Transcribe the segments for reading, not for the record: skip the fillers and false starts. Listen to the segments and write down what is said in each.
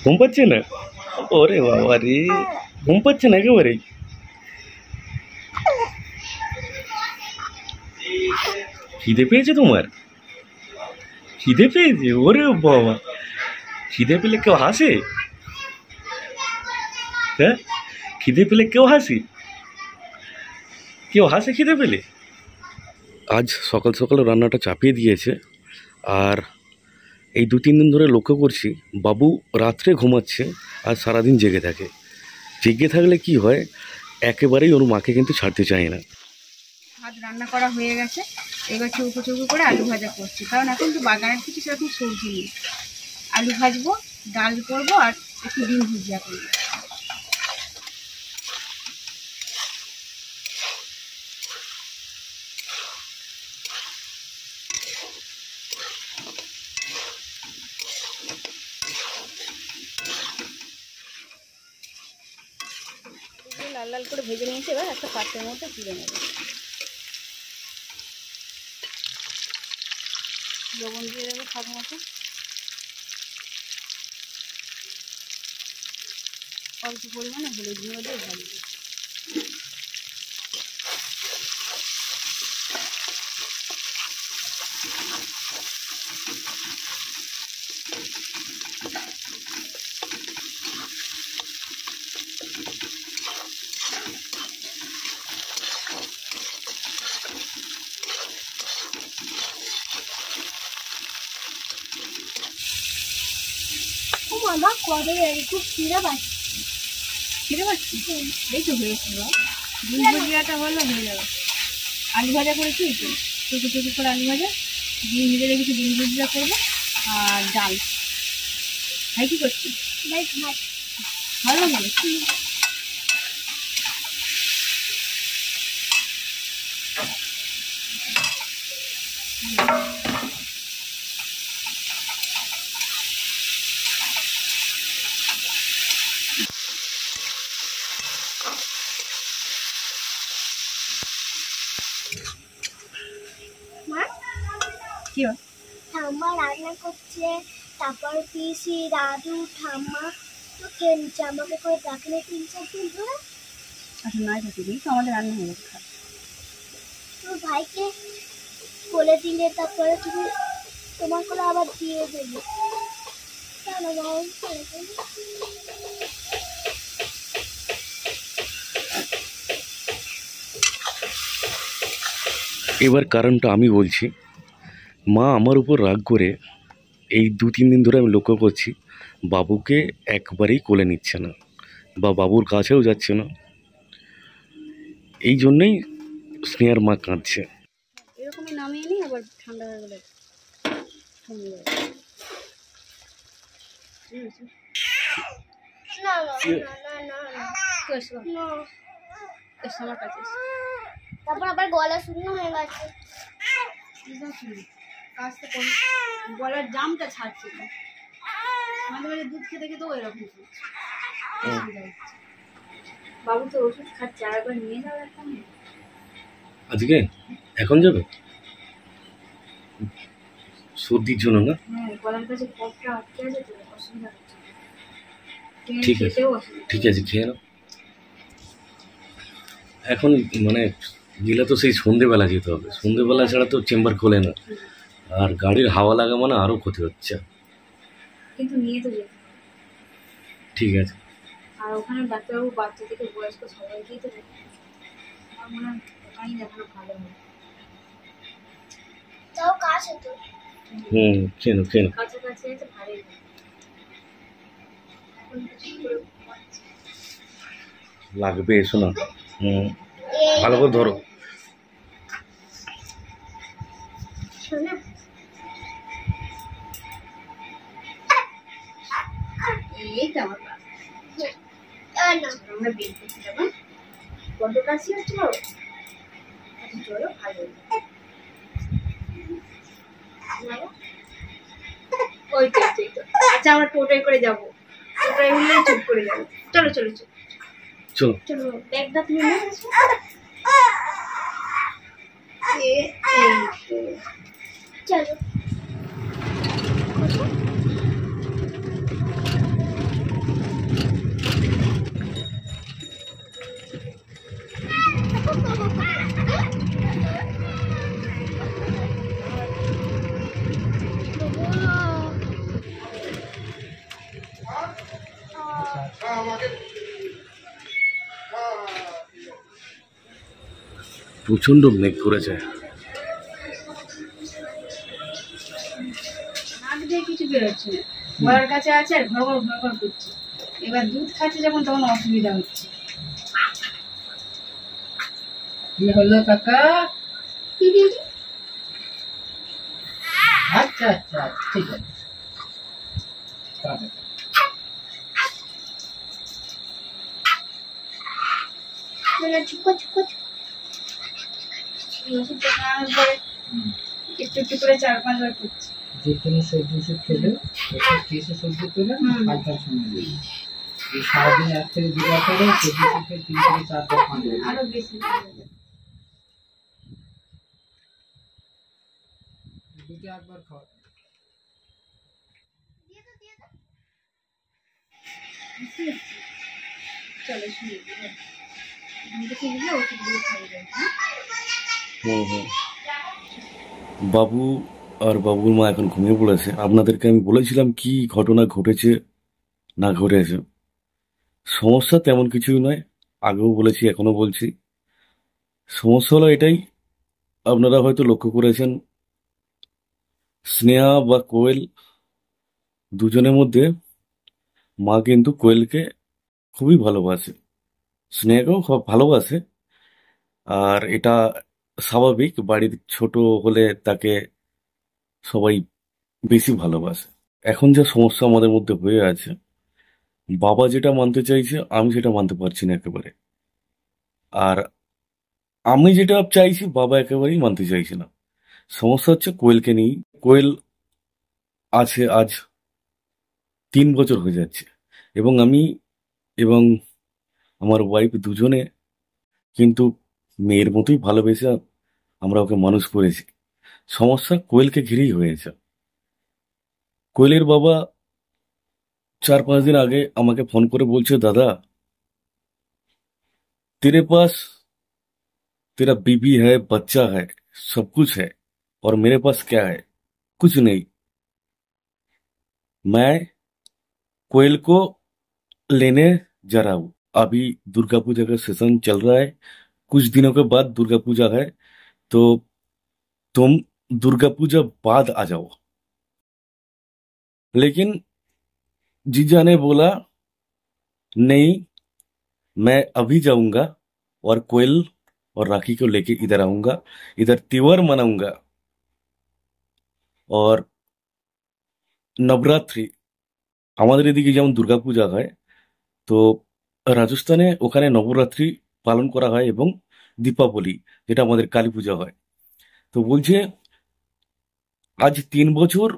ঘুম পাচ্ছে না? ওরে বাবা রে, ঘুম পাচ্ছে না একেবারেই? খিদে পেয়েছে তোমার? খিদে পেয়েছে? ওরে বাবা, খিদে পেলে কেউ হাসে? হ্যাঁ, খিদে পেলে কেউ হাসি? কেউ হাসে খিদে পেলে? আজ সকাল সকাল রান্নাটা চাপিয়ে দিয়েছে। আর এই 2-3 দিন ধরে লক্ষ্য করছি বাবু রাত্রে ঘুমাচ্ছে আর সারাদিন জেগে থাকে। জেগে থাকলে কি হয়, একেবারেই ওর মাকে কিন্তু ছাড়তে চায় না। ভাত রান্না করা হয়ে গেছে, এবার চৌকো চৌকো করে আলু ভাজা করছি, কারণ এখন তো বাগানের কিছু সেরকম সবজি নেই। আলু ভাজবো, ডাল করবো আর একটু ডিম ভুজিয়া করবো। লাল লাল করে ভেজে নিয়েছি, এবার একটা পাত্রের মধ্যে তুলে নেব। লবণ দিয়ে দেবো স্বাদ মতো, অল্প পরিমাণে হলুদ গুঁড়ো দিয়ে ভাজবো। মামা কবে খুব খিদে পাচ্ছে। খিদে পাচ্ছি? এই তো হয়েছে, ডিম ভুজিয়াটা হলো, হয়ে যাবে। আলু ভাজা করেছি, তো চুপি চুপি করে আলু ভাজা, ডিম ভেজে রেখেছি, ডিম ভুজিয়া করবো আর ডাল। ভাই কি করছি? ভালো লাগে। কি ঠাম্মা রান্না করছে, তারপর পিসি, দাদু, ঠাম্মা তো খেলছে, আমাকে করে ডাকলে 3-4 দিন ধরে। আচ্ছা, নাই থাকি তো আমাদের রান্না হয়ে গেছে। তোর ভাইকে বলে দিলে তারপরে তুমি তোমার করে আবার দিয়ে দেবে। কেন ভাই? এবার কারণটা আমি বলছি। মা আমার উপর রাগ করে এই 2-3 দিন ধরে আমি লক্ষ্য করছি বাবুকে একবারেই কোলে নিচ্ছে না বা বাবুর কাছেও যাচ্ছে না। এই জন্যেই স্নেহার মা কাঁদছে। এরকমই নামিয়ে নিই, আবার ঠান্ডা হয়ে গেলে আমার কাছে। তারপর আবার গলা শুকনো হয়ে গেছে। কাজটা করি, গলার জামটা ছাড়ছে না, মাঝে মাঝে দুধ খেতে খেতেও এরকম করছে। বাবু তো ওষুধ খাচ্ছে, আর একবার নিয়ে যাও একটা। আজকে এখন যাবে সর্দির জন্য না? হ্যাঁ, গলার কাছে কফটা আটকে আছে তো, অসুবিধা হচ্ছে। ঠিক আছে, ঠিক আছে, খেয়ে নাও। এখন মানে গেলে তো সেই সন্ধেবেলা যেতে হবে, সন্ধেবেলা ছাড়া তো চেম্বার খোলে না, আর গাড়ির হাওয়া লাগা মানে আরও ক্ষতি হচ্ছে। কিন্তু নিয়ে তো যেতে হবে। ঠিক আছে। আর ওখানে ডাক্তারবাবু বাচ্চা থেকে বয়স্ক সবাইকেই তো দেখে, আমার মনে হয় ওখানেই দেখানো ভালো হবে। তাও কাছে তো। খেয়ে নাও, খেয়ে নাও। কাছাকাছি আছে, ভালোই হবে। এখন কিছু করে লাগবে, এসো না। ভালো করে ধরো। শোনা এই তো আমার আমরা বের করতে যাবো। বড্ড কাশি হচ্ছে বাবু, আচ্ছা চলো, ভালো ওই তো। আচ্ছা, আমরা টোটোয় করে যাবো, টোটোয় উঠলে চুপ করে যাবো। চলো চলো চলো চলো চলো, ব্যাগটা তুমি নিয়ে আসো। চলো। প্রচন্ড মেঘ করেছে। নাক দিয়ে কিছু বেরোচ্ছে না, ঘরের কাছে আছে আর ঘর ঘর ঘর করছে। এবার দুধ খাচ্ছে যখন তখন অসুবিধা হচ্ছে। কি হলো কাকা? আচ্ছা আচ্ছা ঠিক আছে। চুপ কর, চুপ কর। এই ওষুধটা খাওয়ানোর পরে একটু একটু করে 4-5 বার করছে। যে কোনো সবজি ওষুধ খেলে ওষুধ খেয়ে সহ্য করে হালকা সময় দেবে। এই সারাদিন 1 থেকে 2 বার করে সবজি ওষুধ খেয়ে 3 থেকে 4 বার 5 বার আরো বেশি দুটো একবার খাওয়া। চলে শুয়ে ওষুধগুলো খাইয়ে দেয়। বাবু আর বাবুর মা এখন ঘুমিয়ে পড়েছে। আপনাদেরকে আমি বলেছিলাম কি ঘটনা ঘটেছে না ঘটেছে। সমস্যা তেমন কিছুই নয়, আগেও বলেছি এখনো বলছি। সমস্যা হলো এটাই, আপনারা হয়তো লক্ষ্য করেছেন স্নেহা বা কোয়েল দুজনের মধ্যে মা কিন্তু কোয়েলকে খুবই ভালোবাসে, স্নেহাকেও খুব ভালোবাসে। আর এটা স্বাভাবিক, বাড়ির ছোট হলে তাকে সবাই বেশি ভালোবাসে। এখন যা সমস্যা আমাদের মধ্যে হয়ে আছে, বাবা যেটা মানতে চাইছে আমি সেটা মানতে পারছি না একেবারে, আর আমি যেটা চাইছি বাবা একেবারেই মানতে চাইছে না। সমস্যা হচ্ছে কোয়েলকে নিয়ে। কোয়েল আছে আজ 3 বছর হয়ে যাচ্ছে, এবং আমি এবং আমার ওয়াইফ দুজনে কিন্তু মেয়ের মতোই ভালোবেসে আমরা ওকে মানুষ করেছি। সমস্যা কোয়েলকে ঘিরেই হয়েছে। কোয়েলের বাবা 4-5 দিন আগে আমাকে ফোন করে বলছে, দাদা तेरे पास तेरा बीबी है, बच्चा है, सब कुछ है, और मेरे पास क्या है? कुछ नहीं। मैं कोयल को लेने जा रहा हूँ। अभी दुर्गा पूजा का सीजन चल रहा है, कुछ दिनों के बाद दुर्गा पूजा है, तो तुम दुर्गा पूजा बाद आ जाओ। लेकिन जीजा ने बोला नहीं, मैं अभी जाऊंगा और कोयल और राखी को लेके इधर आऊंगा, इधर त्योहार मनाऊंगा। और নবরাত্রি আমাদের এদিকে যেমন দুর্গাপূজা হয়, তো রাজস্থানে ওখানে নবরাত্রি পালন করা হয়, এবং দীপাবলি যেটা আমাদের কালী পূজা হয়। তো বলছে আজ 3 বছর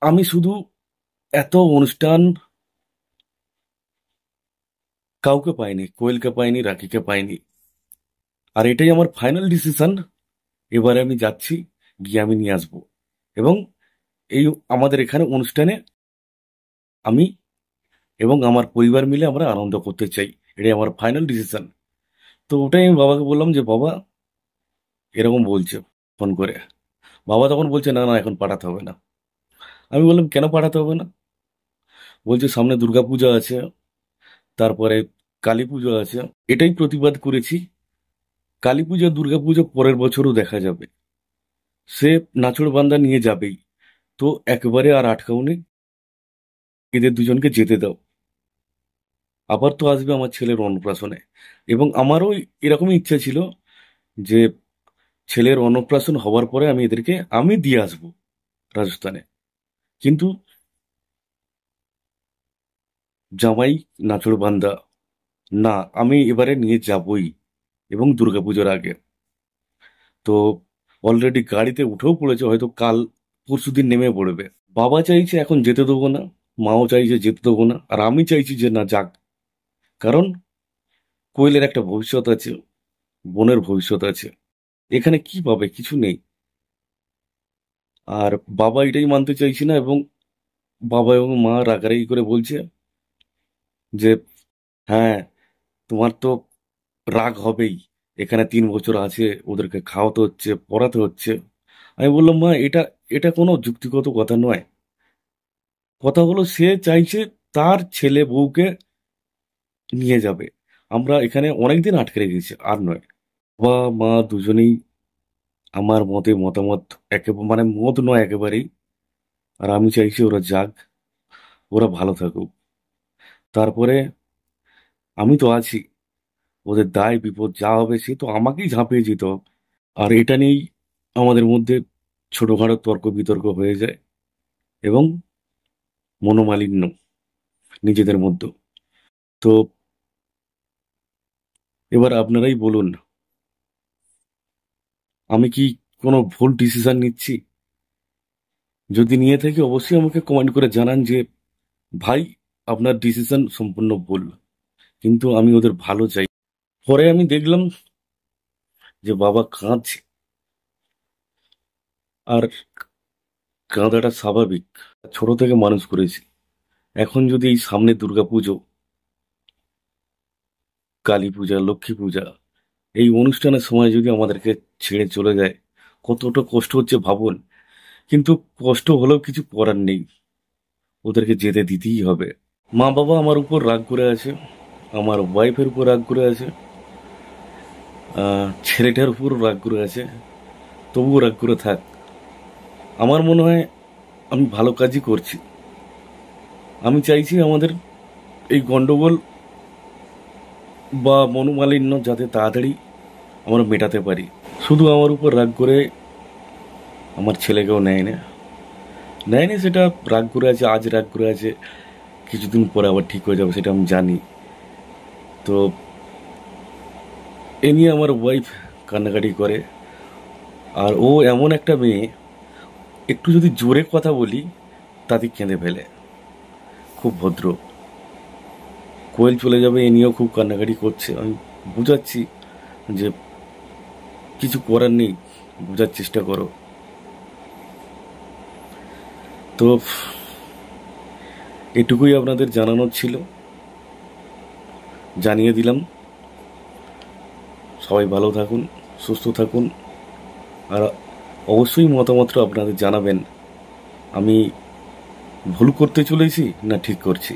আমি শুধু এত অনুষ্ঠান কাউকে পাইনি, কোয়েলকে পাইনি, রাখিকে পাইনি। আর এটাই আমার ফাইনাল ডিসিশন। এবারে আমি যাচ্ছি, গিয়ে আমি নিয়ে আসবো, এবং এই আমাদের এখানে অনুষ্ঠানে আমি এবং আমার পরিবার মিলে আমরা আনন্দ করতে চাই। এটাই আমার ফাইনাল ডিসিশন। তো ওটাই আমি বাবাকে বললাম যে বাবা এরকম বলছে ফোন করে। বাবা তখন বলছে না না, এখন পাঠাতে হবে না। আমি বললাম কেন পাঠাতে হবে না? বলছে সামনে দুর্গাপূজা আছে, তারপরে কালী পুজো আছে। এটাই প্রতিবাদ করেছি, কালী পূজা দুর্গাপূজা পরের বছরও দেখা যাবে, সে নাছোড়বান্দা নিয়ে যাবেই। তো একেবারে আর আটকাও নেই, এদের দুজনকে যেতে দাও। আবার তো আসবে আমার ছেলের অন্নপ্রাশনে, এবং আমারও এরকমই ইচ্ছা ছিল যে ছেলের অন্নপ্রাশন হওয়ার পরে আমি এদেরকে আমি দিয়ে আসবো রাজস্থানে। কিন্তু জামাই নাছোড়বান্দা, না, আমি এবারে নিয়ে যাবই, এবং দুর্গাপুজোর আগে। তো অলরেডি গাড়িতে উঠেও পড়েছে, হয়তো কাল পরশুদিন নেমে পড়বে। বাবা চাইছে এখন যেতে দেবো না, মাও চাইছে যেতে দেবো না, আর আমি চাইছি যে না যাক, কারণ কোয়েলের একটা ভবিষ্যৎ আছে, বোনের ভবিষ্যৎ আছে। এখানে কি পাবে? কিছু নেই। আর বাবা এটাই মানতে চাইছি না, এবং বাবা এবং মা রাগারাগি করে বলছে যে হ্যাঁ, তোমার তো রাগ হবেই, এখানে 3 বছর আছে, ওদেরকে খাওয়াতে হচ্ছে, পড়াতে হচ্ছে। আমি বললাম মা, এটা এটা কোনো যুক্তিগত কথা নয়। কথা হলো সে চাইছে তার ছেলে বউকে নিয়ে যাবে। আমরা এখানে অনেকদিন আটকে রেখেছি, আর নয়। বাবা মা দুজনেই আমার মতে মতামত একেবারে, মানে মত নয় একেবারেই। আর আমি চাইছি ওরা যাক, ওরা ভালো থাকুক। তারপরে আমি তো আছি, ওদের দায় বিপদ যা হবে সে তো আমাকেই ঝাঁপিয়ে যেতে হবে। আর এটা নিয়েই আমাদের মধ্যে ছোটখাটো তর্ক বিতর্ক হয়ে যায়, এবং মনোমালিন্য নিজেদের মধ্যে। তো এবার আপনারাই বলুন, আমি কি কোনো ভুল ডিসিশন নিচ্ছি? যদি নিয়ে থাকি অবশ্যই আমাকে কমেন্ট করে জানান যে ভাই আপনার ডিসিশন সম্পূর্ণ ভুল, কিন্তু আমি ওদের ভালো চাই। পরে আমি দেখলাম যে বাবা কাঁদছে, আর কাঁদাটা স্বাভাবিক। ছোট থেকে মানুষ করেছি। এখন যদি এই সামনে দুর্গাপুজো, কালী পূজা, লক্ষ্মী পূজা, এই অনুষ্ঠানের সময় যদি আমাদেরকে ছেড়ে চলে যায়, কতটা কষ্ট হচ্ছে ভাবুন। কিন্তু কষ্ট হলেও কিছু করার নেই, ওদেরকে যেতে দিতেই হবে। মা বাবা আমার উপর রাগ করে আছে, আমার ওয়াইফের উপর রাগ করে আছে, ছেলেটার উপর রাগ করে আছে। তবুও রাগ করে থাক, আমার মনে হয় আমি ভালো কাজই করছি। আমি চাইছি আমাদের এই গন্ডগোল বা মনোমালিন্য যাতে তাড়াতাড়ি আমরা মেটাতে পারি। শুধু আমার উপর রাগ করে আমার ছেলেকেও নেয়নি, সেটা রাগ করে আছে, আজ রাগ করে আছে, কিছুদিন পরে আবার ঠিক হয়ে যাবে, সেটা আমি জানি। তো এ নিয়ে আমার ওয়াইফ কান্নাকাটি করে। আর ও এমন একটা মেয়ে, একটু যদি জোরে কথা বলি তাতে কেঁদে ফেলে। খুব ভদ্র। কোয়েল চলে যাবে এ নিয়েও খুব কান্নাকাটি করছে। আমি বুঝাচ্ছি যে কিছু করার নেই, বোঝার চেষ্টা করো। তো এটুকুই আপনাদের জানানোর ছিল, জানিয়ে দিলাম। সবাই ভালো থাকুন, সুস্থ থাকুন, আর অবশ্যই মতামতটা আপনাদের জানাবেন আমি ভুল করতে চলেছি না ঠিক করছি।